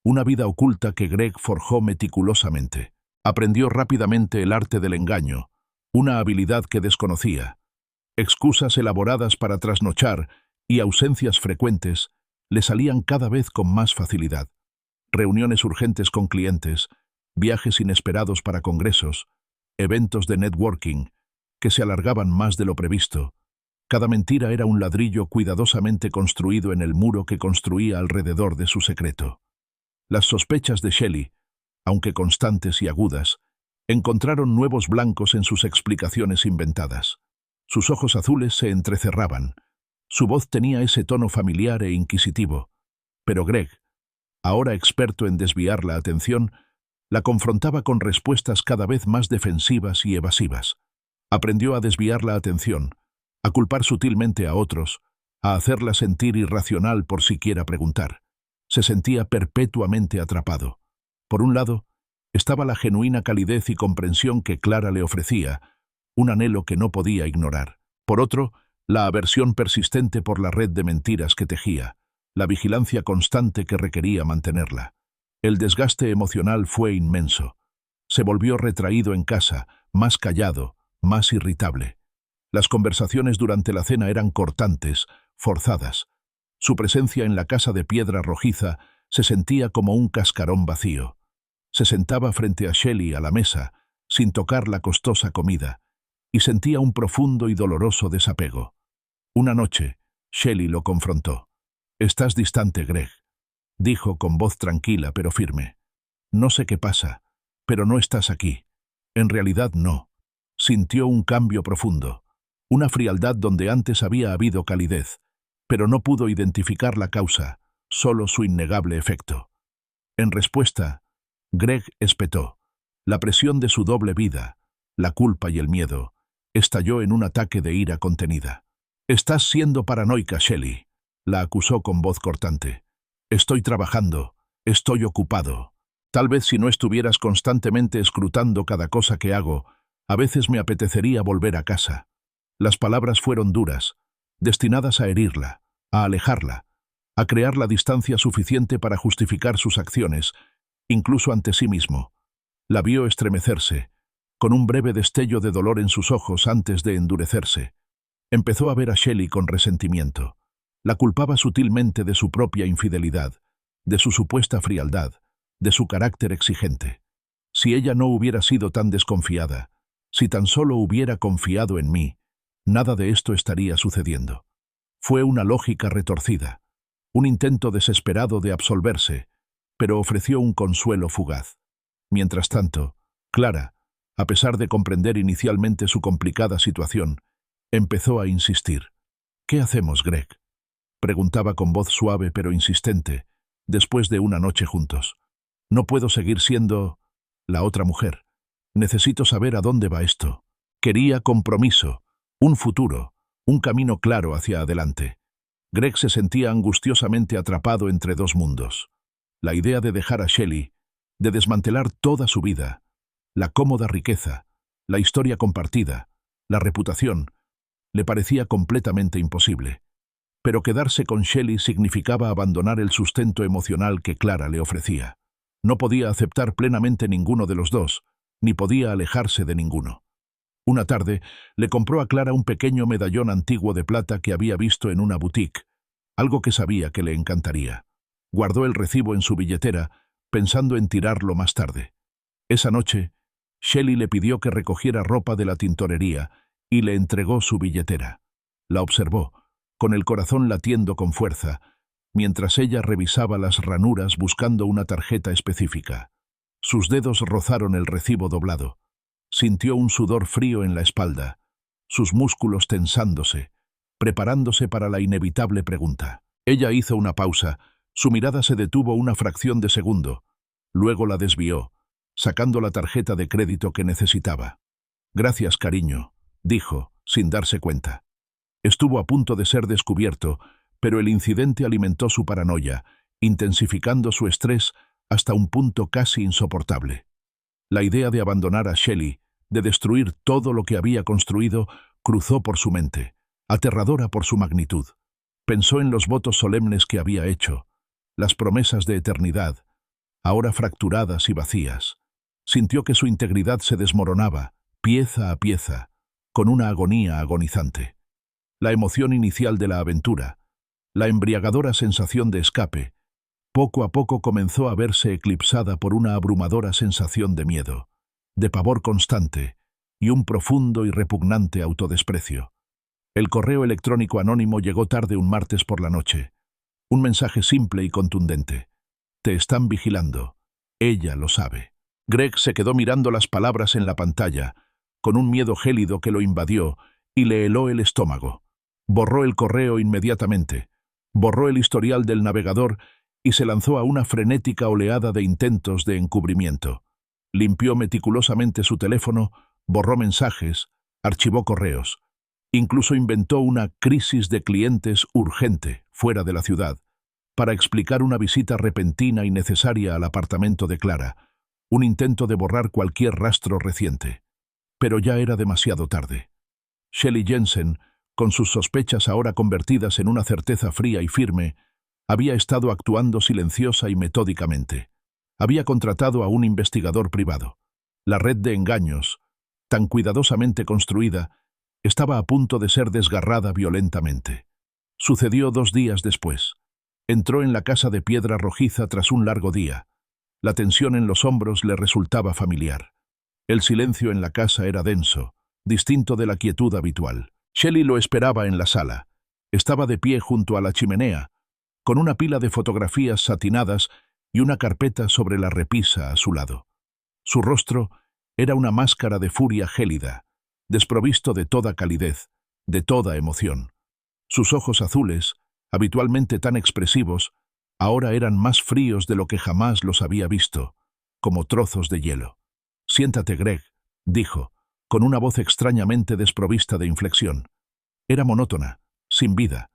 una vida oculta que Greg forjó meticulosamente. Aprendió rápidamente el arte del engaño, una habilidad que desconocía. Excusas elaboradas para trasnochar y ausencias frecuentes le salían cada vez con más facilidad. Reuniones urgentes con clientes, viajes inesperados para congresos, eventos de networking que se alargaban más de lo previsto. Cada mentira era un ladrillo cuidadosamente construido en el muro que construía alrededor de su secreto. Las sospechas de Shelley, aunque constantes y agudas, encontraron nuevos blancos en sus explicaciones inventadas. Sus ojos azules se entrecerraban. Su voz tenía ese tono familiar e inquisitivo. Pero Greg, ahora experto en desviar la atención, la confrontaba con respuestas cada vez más defensivas y evasivas. Aprendió a desviar la atención, a culpar sutilmente a otros, a hacerla sentir irracional por siquiera preguntar. Se sentía perpetuamente atrapado. Por un lado, estaba la genuina calidez y comprensión que Clara le ofrecía, un anhelo que no podía ignorar. Por otro, la aversión persistente por la red de mentiras que tejía, la vigilancia constante que requería mantenerla. El desgaste emocional fue inmenso. Se volvió retraído en casa, más callado, más irritable. Las conversaciones durante la cena eran cortantes, forzadas. Su presencia en la casa de piedra rojiza se sentía como un cascarón vacío. Se sentaba frente a Shelley a la mesa, sin tocar la costosa comida, y sentía un profundo y doloroso desapego. Una noche, Shelley lo confrontó. «Estás distante, Greg», dijo con voz tranquila pero firme. «No sé qué pasa, pero no estás aquí. En realidad no». Sintió un cambio profundo, una frialdad donde antes había habido calidez, pero no pudo identificar la causa, solo su innegable efecto. En respuesta, Greg espetó. La presión de su doble vida, la culpa y el miedo, estalló en un ataque de ira contenida. «Estás siendo paranoica, Shelley», la acusó con voz cortante. «Estoy trabajando, estoy ocupado. Tal vez si no estuvieras constantemente escrutando cada cosa que hago, a veces me apetecería volver a casa». Las palabras fueron duras, destinadas a herirla, a alejarla, a crear la distancia suficiente para justificar sus acciones, incluso ante sí mismo. La vio estremecerse, con un breve destello de dolor en sus ojos antes de endurecerse. Empezó a ver a Shelley con resentimiento. La culpaba sutilmente de su propia infidelidad, de su supuesta frialdad, de su carácter exigente. Si ella no hubiera sido tan desconfiada, si tan solo hubiera confiado en mí, nada de esto estaría sucediendo. Fue una lógica retorcida, un intento desesperado de absolverse, pero ofreció un consuelo fugaz. Mientras tanto, Clara, a pesar de comprender inicialmente su complicada situación, empezó a insistir. «¿Qué hacemos, Greg?», preguntaba con voz suave pero insistente, después de una noche juntos. «No puedo seguir siendo la otra mujer. Necesito saber a dónde va esto». Quería compromiso, un futuro, un camino claro hacia adelante. Greg se sentía angustiosamente atrapado entre dos mundos. La idea de dejar a Shelley, de desmantelar toda su vida, la cómoda riqueza, la historia compartida, la reputación, le parecía completamente imposible. Pero quedarse con Shelley significaba abandonar el sustento emocional que Clara le ofrecía. No podía aceptar plenamente ninguno de los dos, ni podía alejarse de ninguno. Una tarde, le compró a Clara un pequeño medallón antiguo de plata que había visto en una boutique, algo que sabía que le encantaría. Guardó el recibo en su billetera, pensando en tirarlo más tarde. Esa noche, Shelley le pidió que recogiera ropa de la tintorería y le entregó su billetera. La observó, con el corazón latiendo con fuerza, mientras ella revisaba las ranuras buscando una tarjeta específica. Sus dedos rozaron el recibo doblado. Sintió un sudor frío en la espalda, sus músculos tensándose, preparándose para la inevitable pregunta. Ella hizo una pausa, su mirada se detuvo una fracción de segundo, luego la desvió, sacando la tarjeta de crédito que necesitaba. «Gracias, cariño», dijo, sin darse cuenta. Estuvo a punto de ser descubierto, pero el incidente alimentó su paranoia, intensificando su estrés hasta un punto casi insoportable. La idea de abandonar a Shelley, de destruir todo lo que había construido, cruzó por su mente, aterradora por su magnitud. Pensó en los votos solemnes que había hecho, las promesas de eternidad, ahora fracturadas y vacías. Sintió que su integridad se desmoronaba, pieza a pieza, con una agonía agonizante. La emoción inicial de la aventura, la embriagadora sensación de escape, poco a poco comenzó a verse eclipsada por una abrumadora sensación de miedo, de pavor constante y un profundo y repugnante autodesprecio. El correo electrónico anónimo llegó tarde un martes por la noche. Un mensaje simple y contundente. «Te están vigilando. Ella lo sabe». Greg se quedó mirando las palabras en la pantalla, con un miedo gélido que lo invadió y le heló el estómago. Borró el correo inmediatamente, borró el historial del navegador y se lanzó a una frenética oleada de intentos de encubrimiento. Limpió meticulosamente su teléfono, borró mensajes, archivó correos. Incluso inventó una crisis de clientes urgente, fuera de la ciudad, para explicar una visita repentina y necesaria al apartamento de Clara, un intento de borrar cualquier rastro reciente. Pero ya era demasiado tarde. Shelley Jensen, con sus sospechas ahora convertidas en una certeza fría y firme, había estado actuando silenciosa y metódicamente. Había contratado a un investigador privado. La red de engaños, tan cuidadosamente construida, estaba a punto de ser desgarrada violentamente. Sucedió 2 días después. Entró en la casa de piedra rojiza tras un largo día. La tensión en los hombros le resultaba familiar. El silencio en la casa era denso, distinto de la quietud habitual. Shelley lo esperaba en la sala. Estaba de pie junto a la chimenea, con una pila de fotografías satinadas y una carpeta sobre la repisa a su lado. Su rostro era una máscara de furia gélida, desprovisto de toda calidez, de toda emoción. Sus ojos azules, habitualmente tan expresivos, ahora eran más fríos de lo que jamás los había visto, como trozos de hielo. «Siéntate, Greg», dijo, con una voz extrañamente desprovista de inflexión. Era monótona, sin vida,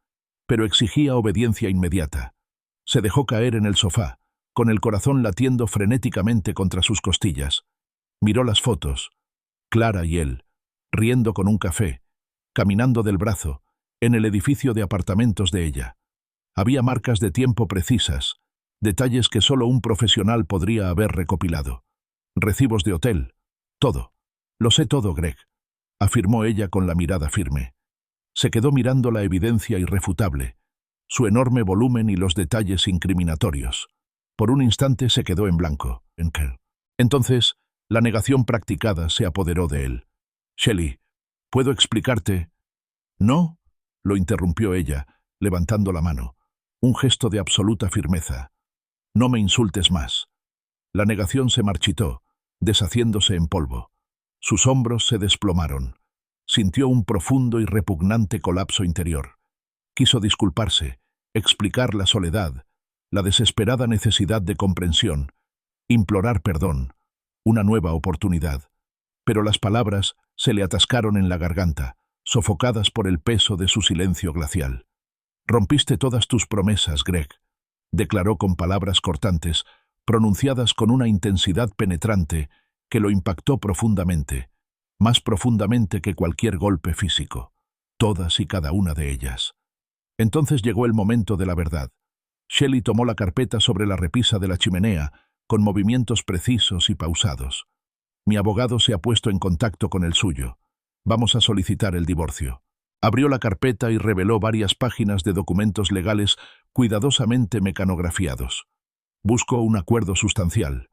pero exigía obediencia inmediata. Se dejó caer en el sofá, con el corazón latiendo frenéticamente contra sus costillas. Miró las fotos, Clara y él, riendo con un café, caminando del brazo, en el edificio de apartamentos de ella. Había marcas de tiempo precisas, detalles que solo un profesional podría haber recopilado. Recibos de hotel, todo. «Lo sé todo, Greg», afirmó ella con la mirada firme. Se quedó mirando la evidencia irrefutable, su enorme volumen y los detalles incriminatorios. Por un instante se quedó en blanco. Entonces, la negación practicada se apoderó de él. «Shelley, ¿puedo explicarte?» «No», lo interrumpió ella, levantando la mano, un gesto de absoluta firmeza. «No me insultes más». La negación se marchitó, deshaciéndose en polvo. Sus hombros se desplomaron. Sintió un profundo y repugnante colapso interior. Quiso disculparse, explicar la soledad, la desesperada necesidad de comprensión, implorar perdón, una nueva oportunidad. Pero las palabras se le atascaron en la garganta, sofocadas por el peso de su silencio glacial. «Rompiste todas tus promesas, Greg», declaró con palabras cortantes, pronunciadas con una intensidad penetrante que lo impactó profundamente, más profundamente que cualquier golpe físico. Todas y cada una de ellas. Entonces llegó el momento de la verdad. Shelley tomó la carpeta sobre la repisa de la chimenea, con movimientos precisos y pausados. «Mi abogado se ha puesto en contacto con el suyo. Vamos a solicitar el divorcio». Abrió la carpeta y reveló varias páginas de documentos legales cuidadosamente mecanografiados. Buscó un acuerdo sustancial,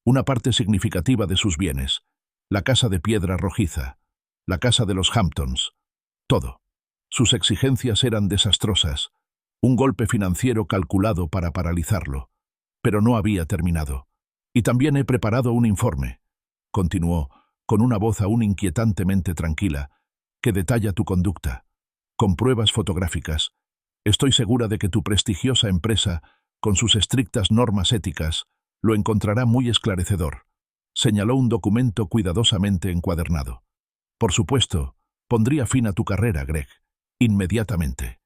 una parte significativa de sus bienes, la casa de piedra rojiza, la casa de los Hamptons, todo. Sus exigencias eran desastrosas, un golpe financiero calculado para paralizarlo. Pero no había terminado. «Y también he preparado un informe», continuó, con una voz aún inquietantemente tranquila, «que detalla tu conducta. Con pruebas fotográficas. Estoy segura de que tu prestigiosa empresa, con sus estrictas normas éticas, lo encontrará muy esclarecedor». Señaló un documento cuidadosamente encuadernado. «Por supuesto, pondría fin a tu carrera, Greg. Inmediatamente».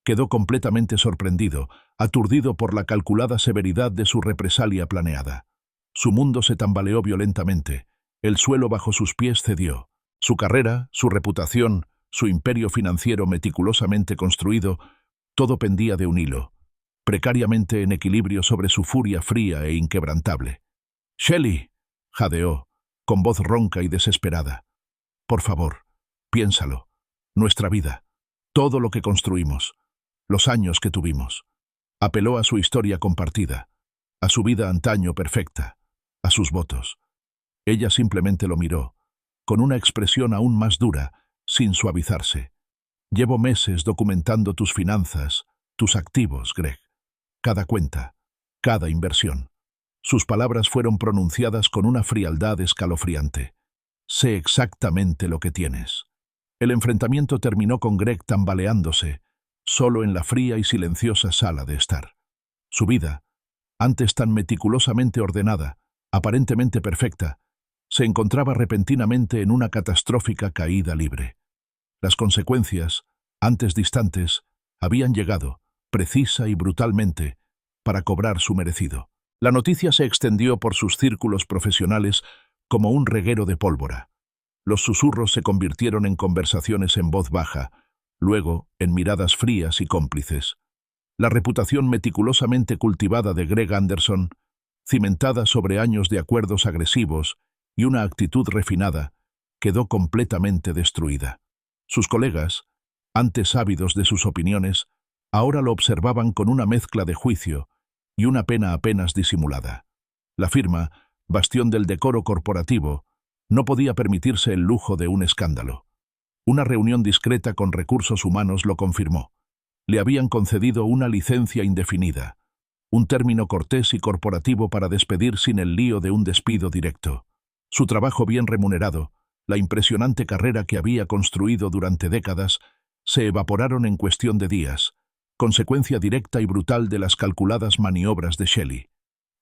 Quedó completamente sorprendido, aturdido por la calculada severidad de su represalia planeada. Su mundo se tambaleó violentamente. El suelo bajo sus pies cedió. Su carrera, su reputación, su imperio financiero meticulosamente construido, todo pendía de un hilo, precariamente en equilibrio sobre su furia fría e inquebrantable. «Shelley», jadeó, con voz ronca y desesperada. «Por favor, piénsalo. Nuestra vida, todo lo que construimos, los años que tuvimos». Apeló a su historia compartida, a su vida antaño perfecta, a sus votos. Ella simplemente lo miró, con una expresión aún más dura, sin suavizarse. «Llevo meses documentando tus finanzas, tus activos, Greg. Cada cuenta, cada inversión». Sus palabras fueron pronunciadas con una frialdad escalofriante. «Sé exactamente lo que tienes». El enfrentamiento terminó con Greg tambaleándose, solo en la fría y silenciosa sala de estar. Su vida, antes tan meticulosamente ordenada, aparentemente perfecta, se encontraba repentinamente en una catastrófica caída libre. Las consecuencias, antes distantes, habían llegado, precisa y brutalmente, para cobrar su merecido. La noticia se extendió por sus círculos profesionales como un reguero de pólvora. Los susurros se convirtieron en conversaciones en voz baja, luego en miradas frías y cómplices. La reputación meticulosamente cultivada de Greg Anderson, cimentada sobre años de acuerdos agresivos y una actitud refinada, quedó completamente destruida. Sus colegas, antes ávidos de sus opiniones, ahora lo observaban con una mezcla de juicio y una pena apenas disimulada. La firma, bastión del decoro corporativo, no podía permitirse el lujo de un escándalo. Una reunión discreta con recursos humanos lo confirmó. Le habían concedido una licencia indefinida, un término cortés y corporativo para despedir sin el lío de un despido directo. Su trabajo bien remunerado, la impresionante carrera que había construido durante décadas, se evaporaron en cuestión de días, consecuencia directa y brutal de las calculadas maniobras de Shelley.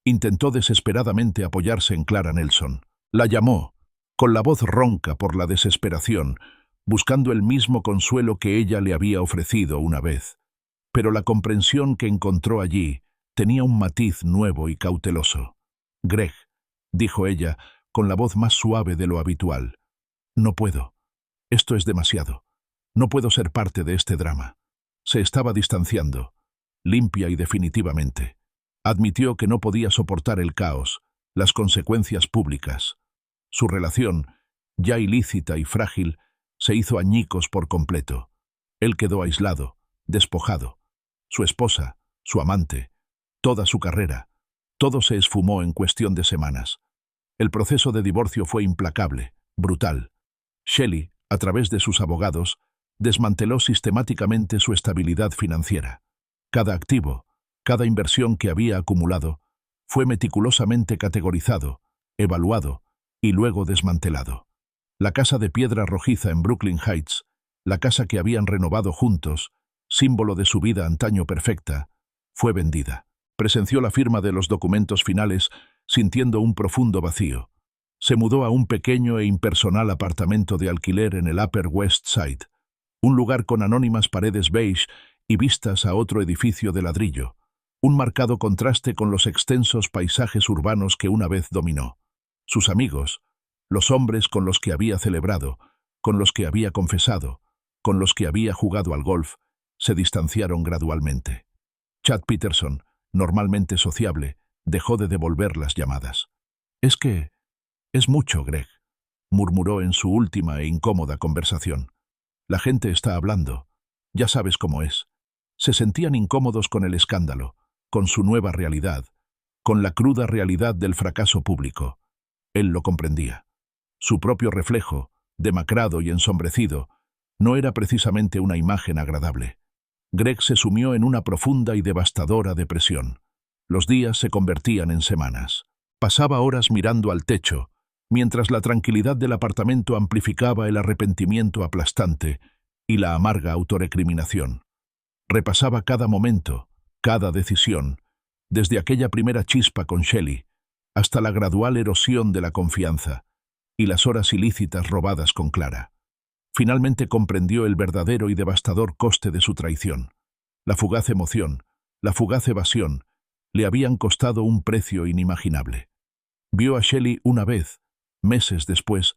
Intentó desesperadamente apoyarse en Clara Nelson. La llamó, con la voz ronca por la desesperación, buscando el mismo consuelo que ella le había ofrecido una vez. Pero la comprensión que encontró allí tenía un matiz nuevo y cauteloso. «Greg», dijo ella, con la voz más suave de lo habitual, «no puedo. Esto es demasiado. No puedo ser parte de este drama». Se estaba distanciando, limpia y definitivamente. Admitió que no podía soportar el caos, las consecuencias públicas. Su relación, ya ilícita y frágil, se hizo añicos por completo. Él quedó aislado, despojado. Su esposa, su amante, toda su carrera, todo se esfumó en cuestión de semanas. El proceso de divorcio fue implacable, brutal. Shelley, a través de sus abogados, desmanteló sistemáticamente su estabilidad financiera. Cada activo, cada inversión que había acumulado, fue meticulosamente categorizado, evaluado y luego desmantelado. La casa de piedra rojiza en Brooklyn Heights, la casa que habían renovado juntos, símbolo de su vida antaño perfecta, fue vendida. Presenció la firma de los documentos finales, sintiendo un profundo vacío. Se mudó a un pequeño e impersonal apartamento de alquiler en el Upper West Side, un lugar con anónimas paredes beige y vistas a otro edificio de ladrillo, un marcado contraste con los extensos paisajes urbanos que una vez dominó. Sus amigos, los hombres con los que había celebrado, con los que había confesado, con los que había jugado al golf, se distanciaron gradualmente. Chad Peterson, normalmente sociable, dejó de devolver las llamadas. Es mucho, Greg», murmuró en su última e incómoda conversación. «La gente está hablando. Ya sabes cómo es». Se sentían incómodos con el escándalo, con su nueva realidad, con la cruda realidad del fracaso público. Él lo comprendía. Su propio reflejo, demacrado y ensombrecido, no era precisamente una imagen agradable. Greg se sumió en una profunda y devastadora depresión. Los días se convertían en semanas. Pasaba horas mirando al techo, mientras la tranquilidad del apartamento amplificaba el arrepentimiento aplastante y la amarga autorrecriminación. Repasaba cada momento, cada decisión, desde aquella primera chispa con Shelley, hasta la gradual erosión de la confianza y las horas ilícitas robadas con Clara. Finalmente comprendió el verdadero y devastador coste de su traición. La fugaz emoción, la fugaz evasión, le habían costado un precio inimaginable. Vio a Shelley una vez, meses después,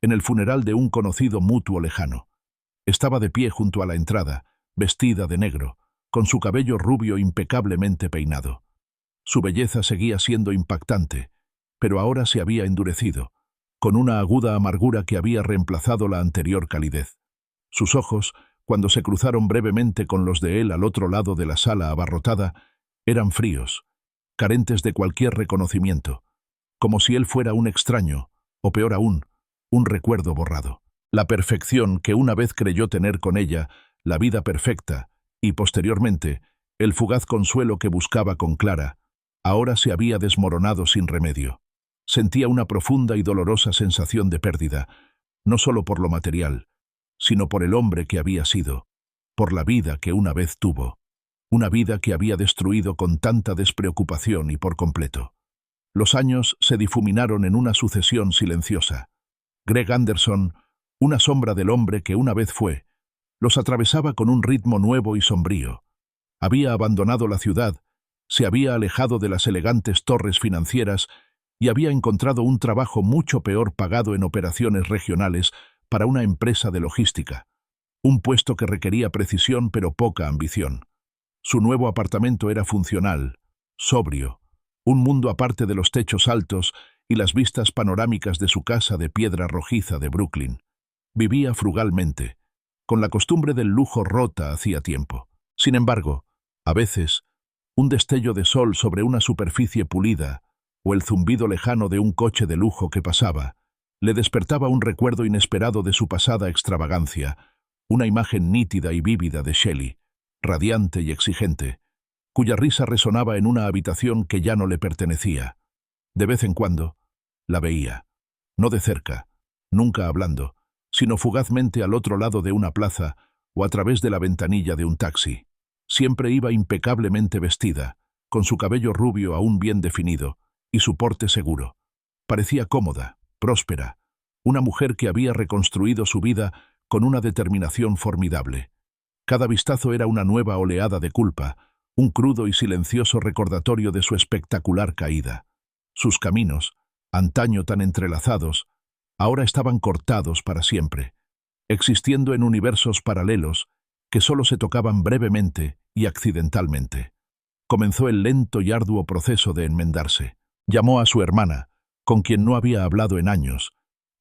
en el funeral de un conocido mutuo lejano. Estaba de pie junto a la entrada, vestida de negro, con su cabello rubio impecablemente peinado. Su belleza seguía siendo impactante, pero ahora se había endurecido, con una aguda amargura que había reemplazado la anterior calidez. Sus ojos, cuando se cruzaron brevemente con los de él al otro lado de la sala abarrotada, eran fríos, carentes de cualquier reconocimiento, como si él fuera un extraño, o peor aún, un recuerdo borrado. La perfección que una vez creyó tener con ella, la vida perfecta, y posteriormente, el fugaz consuelo que buscaba con Clara, ahora se había desmoronado sin remedio. Sentía una profunda y dolorosa sensación de pérdida, no solo por lo material, sino por el hombre que había sido, por la vida que una vez tuvo, una vida que había destruido con tanta despreocupación y por completo. Los años se difuminaron en una sucesión silenciosa. Greg Anderson, una sombra del hombre que una vez fue, los atravesaba con un ritmo nuevo y sombrío. Había abandonado la ciudad, se había alejado de las elegantes torres financieras y había encontrado un trabajo mucho peor pagado en operaciones regionales para una empresa de logística, un puesto que requería precisión pero poca ambición. Su nuevo apartamento era funcional, sobrio, un mundo aparte de los techos altos y las vistas panorámicas de su casa de piedra rojiza de Brooklyn. Vivía frugalmente, con la costumbre del lujo rota hacía tiempo. Sin embargo, a veces, un destello de sol sobre una superficie pulida o el zumbido lejano de un coche de lujo que pasaba, le despertaba un recuerdo inesperado de su pasada extravagancia, una imagen nítida y vívida de Shelley, radiante y exigente, cuya risa resonaba en una habitación que ya no le pertenecía. De vez en cuando, la veía, no de cerca, nunca hablando, sino fugazmente al otro lado de una plaza o a través de la ventanilla de un taxi. Siempre iba impecablemente vestida, con su cabello rubio aún bien definido y su porte seguro. Parecía cómoda, próspera, una mujer que había reconstruido su vida con una determinación formidable. Cada vistazo era una nueva oleada de culpa, un crudo y silencioso recordatorio de su espectacular caída. Sus caminos, antaño tan entrelazados, ahora estaban cortados para siempre, existiendo en universos paralelos que solo se tocaban brevemente y accidentalmente. Comenzó el lento y arduo proceso de enmendarse. Llamó a su hermana, con quien no había hablado en años,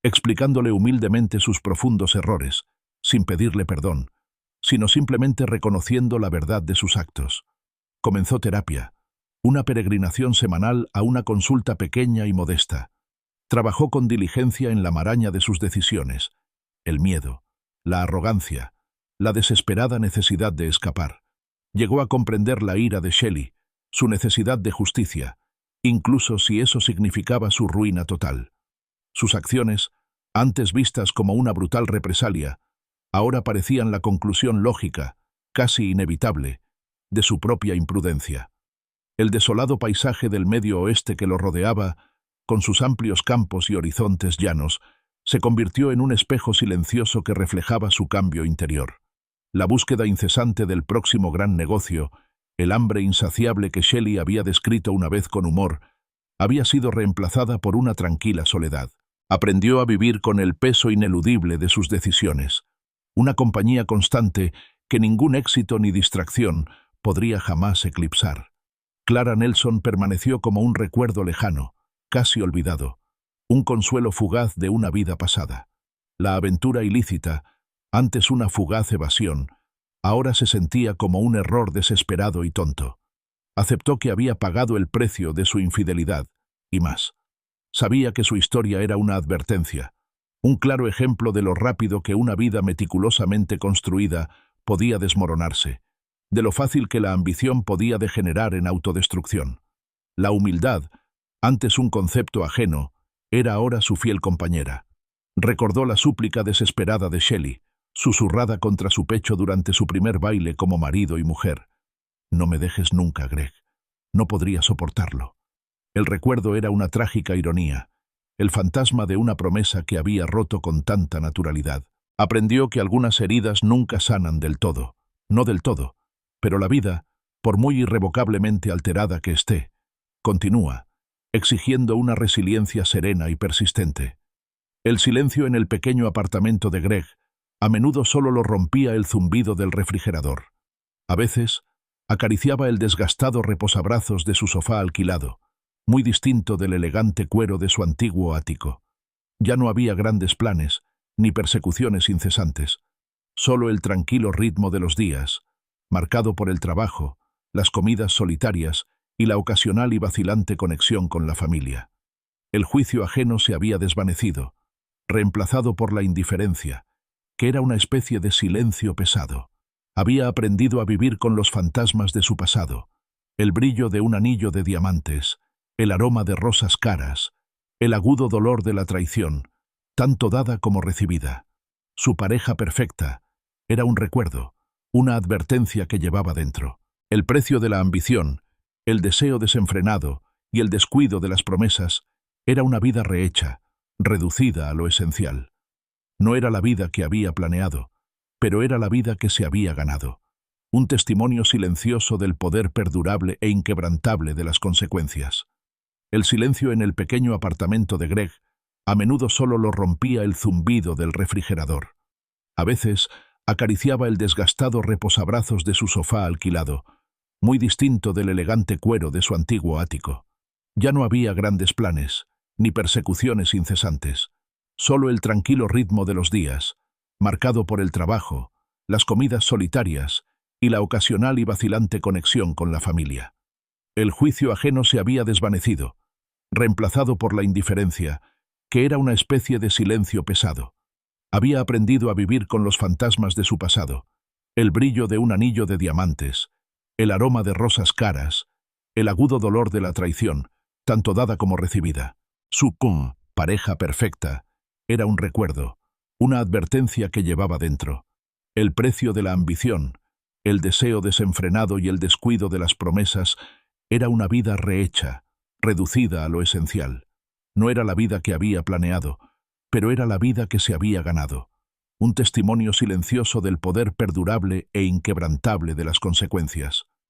explicándole humildemente sus profundos errores, sin pedirle perdón, sino simplemente reconociendo la verdad de sus actos. Comenzó terapia, una peregrinación semanal a una consulta pequeña y modesta. Trabajó con diligencia en la maraña de sus decisiones, el miedo, la arrogancia, la desesperada necesidad de escapar. Llegó a comprender la ira de Shelley, su necesidad de justicia, incluso si eso significaba su ruina total. Sus acciones, antes vistas como una brutal represalia, ahora parecían la conclusión lógica, casi inevitable, de su propia imprudencia. El desolado paisaje del Medio Oeste que lo rodeaba, con sus amplios campos y horizontes llanos, se convirtió en un espejo silencioso que reflejaba su cambio interior. La búsqueda incesante del próximo gran negocio, el hambre insaciable que Shelley había descrito una vez con humor, había sido reemplazada por una tranquila soledad. Aprendió a vivir con el peso ineludible de sus decisiones, una compañía constante que ningún éxito ni distracción podría jamás eclipsar. Clara Nelson permaneció como un recuerdo lejano, casi olvidado, un consuelo fugaz de una vida pasada. La aventura ilícita, antes una fugaz evasión, ahora se sentía como un error desesperado y tonto. Aceptó que había pagado el precio de su infidelidad, y más. Sabía que su historia era una advertencia, un claro ejemplo de lo rápido que una vida meticulosamente construida podía desmoronarse, de lo fácil que la ambición podía degenerar en autodestrucción. La humildad, antes un concepto ajeno, era ahora su fiel compañera. Recordó la súplica desesperada de Shelley, susurrada contra su pecho durante su primer baile como marido y mujer. «No me dejes nunca, Greg. No podría soportarlo». El recuerdo era una trágica ironía, el fantasma de una promesa que había roto con tanta naturalidad. Aprendió que algunas heridas nunca sanan del todo, no del todo, pero la vida, por muy irrevocablemente alterada que esté, continúa, exigiendo una resiliencia serena y persistente. El silencio en el pequeño apartamento de Greg a menudo solo lo rompía el zumbido del refrigerador. A veces, acariciaba el desgastado reposabrazos de su sofá alquilado, muy distinto del elegante cuero de su antiguo ático. Ya no había grandes planes, ni persecuciones incesantes, solo el tranquilo ritmo de los días, marcado por el trabajo, las comidas solitarias y la ocasional y vacilante conexión con la familia. El juicio ajeno se había desvanecido, reemplazado por la indiferencia, que era una especie de silencio pesado. Había aprendido a vivir con los fantasmas de su pasado, el brillo de un anillo de diamantes, el aroma de rosas caras, el agudo dolor de la traición, tanto dada como recibida. Su pareja perfecta era un recuerdo, una advertencia que llevaba dentro. El precio de la ambición, el deseo desenfrenado y el descuido de las promesas era una vida rehecha, reducida a lo esencial. No era la vida que había planeado, pero era la vida que se había ganado, un testimonio silencioso del poder perdurable e inquebrantable de las consecuencias. El silencio en el pequeño apartamento de Greg a menudo solo lo rompía el zumbido del refrigerador. A veces acariciaba el desgastado reposabrazos de su sofá alquilado, muy distinto del elegante cuero de su antiguo ático. Ya no había grandes planes, ni persecuciones incesantes, solo el tranquilo ritmo de los días, marcado por el trabajo, las comidas solitarias y la ocasional y vacilante conexión con la familia. El juicio ajeno se había desvanecido, reemplazado por la indiferencia, que era una especie de silencio pesado. Había aprendido a vivir con los fantasmas de su pasado, el brillo de un anillo de diamantes, el aroma de rosas caras, el agudo dolor de la traición, tanto dada como recibida. Su pareja perfecta, era un recuerdo, una advertencia que llevaba dentro. El precio de la ambición, el deseo desenfrenado y el descuido de las promesas era una vida rehecha, reducida a lo esencial. No era la vida que había planeado, pero era la vida que se había ganado. Un testimonio silencioso del poder perdurable e inquebrantable de las consecuencias.